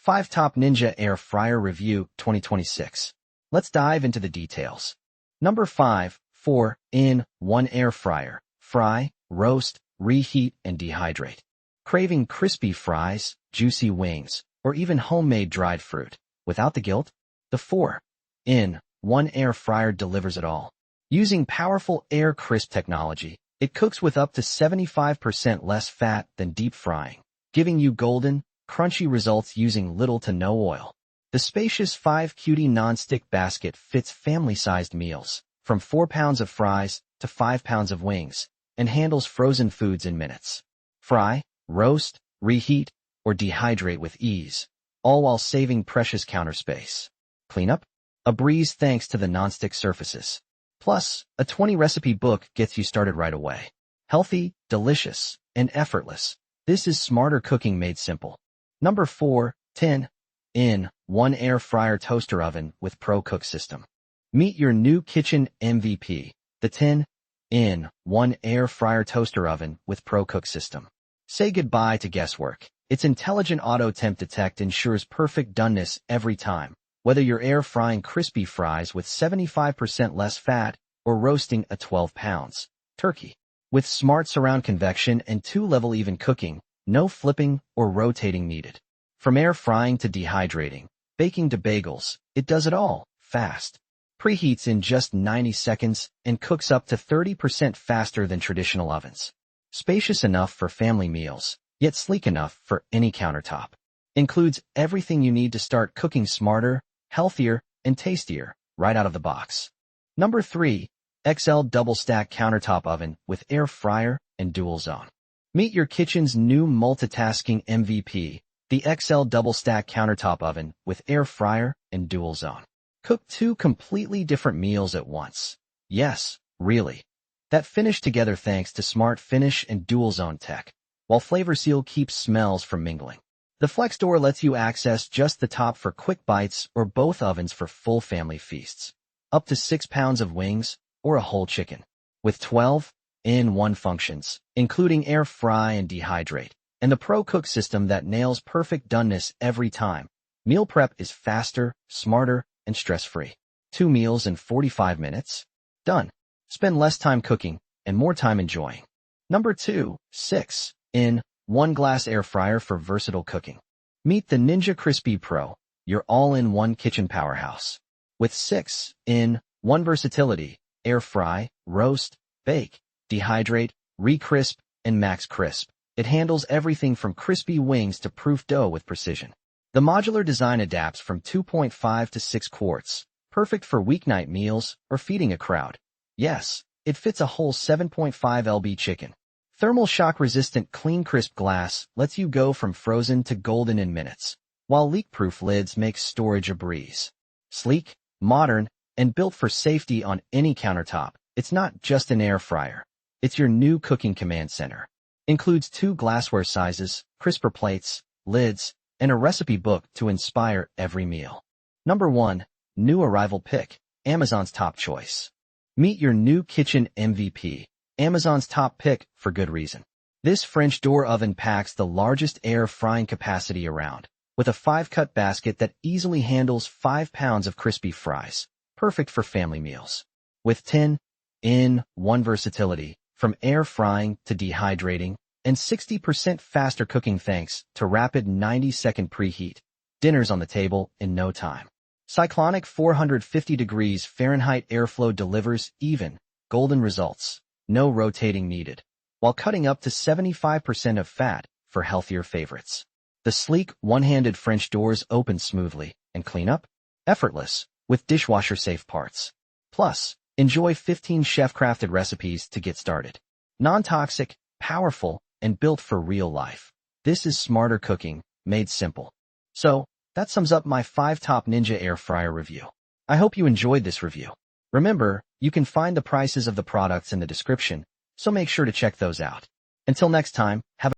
5 Top Ninja Air Fryer Review 2026. Let's dive into the details. Number 5. 4-in-1 Air Fryer. Fry, roast, reheat, and dehydrate. Craving crispy fries, juicy wings, or even homemade dried fruit? Without the guilt? The 4-in-1 Air Fryer delivers it all. Using powerful air crisp technology, it cooks with up to 75% less fat than deep frying, giving you golden, crunchy results using little to no oil. The spacious 5QD non-stick basket fits family-sized meals, from 4 pounds of fries to 5 pounds of wings, and handles frozen foods in minutes. Fry, roast, reheat, or dehydrate with ease, all while saving precious counter space. Cleanup? A breeze thanks to the non-stick surfaces. Plus, a 20-recipe book gets you started right away. Healthy, delicious, and effortless. This is smarter cooking made simple. Number 4. 10-in-1 Air Fryer Toaster Oven with Pro Cook System. Meet your new kitchen MVP, the 10-in-1 Air Fryer Toaster Oven with Pro Cook System. Say goodbye to guesswork. Its intelligent auto temp detect ensures perfect doneness every time, whether you're air frying crispy fries with 75% less fat or roasting a 12 pounds turkey. With smart surround convection and 2-level even cooking, no flipping or rotating needed. From air frying to dehydrating, baking to bagels, it does it all, fast. Preheats in just 90 seconds and cooks up to 30% faster than traditional ovens. Spacious enough for family meals, yet sleek enough for any countertop. Includes everything you need to start cooking smarter, healthier, and tastier, right out of the box. Number 3. XL Double Stack Countertop Oven with Air Fryer and Dual Zone. Meet your kitchen's new multitasking MVP, the XL Double Stack Countertop Oven with Air Fryer and Dual Zone. Cook 2 completely different meals at once. Yes, really. That finish together thanks to Smart Finish and Dual Zone tech, while Flavor Seal keeps smells from mingling. The Flex Door lets you access just the top for quick bites or both ovens for full family feasts. Up to 6 pounds of wings or a whole chicken. With 12-in-1 functions, including air fry and dehydrate, and the Pro Cook System that nails perfect doneness every time. Meal prep is faster, smarter, and stress-free. 2 meals in 45 minutes. Done. Spend less time cooking and more time enjoying. Number 2. 6-in-1 Glass Air Fryer for versatile cooking. Meet the Ninja Crispi Pro, your all-in-one kitchen powerhouse. With 6-in-1 versatility, air fry, roast, bake, dehydrate, re-crisp, and max crisp. It handles everything from crispy wings to proof dough with precision. The modular design adapts from 2.5 to 6 quarts, perfect for weeknight meals or feeding a crowd. Yes, it fits a whole 7.5 lb chicken. Thermal shock-resistant clean crisp glass lets you go from frozen to golden in minutes, while leak-proof lids make storage a breeze. Sleek, modern, and built for safety on any countertop, it's not just an air fryer. It's your new cooking command center. Includes 2 glassware sizes, crisper plates, lids, and a recipe book to inspire every meal. Number 1. New Arrival Pick, Amazon's top choice. Meet your new kitchen MVP, Amazon's top pick for good reason. This French door oven packs the largest air frying capacity around, with a 5-cut basket that easily handles 5 pounds of crispy fries, perfect for family meals. With 10-in-1 versatility, from air frying to dehydrating, and 60% faster cooking thanks to rapid 90-second preheat. Dinner's on the table in no time. Cyclonic 450 degrees Fahrenheit airflow delivers even, golden results. No rotating needed, while cutting up to 75% of fat for healthier favorites. The sleek, one-handed French doors open smoothly and clean up effortless with dishwasher-safe parts. Plus, enjoy 15 chef-crafted recipes to get started. Non-toxic, powerful, and built for real life. This is smarter cooking, made simple. So, that sums up my 5 top Ninja Air Fryer review. I hope you enjoyed this review. Remember, you can find the prices of the products in the description, so make sure to check those out. Until next time, have a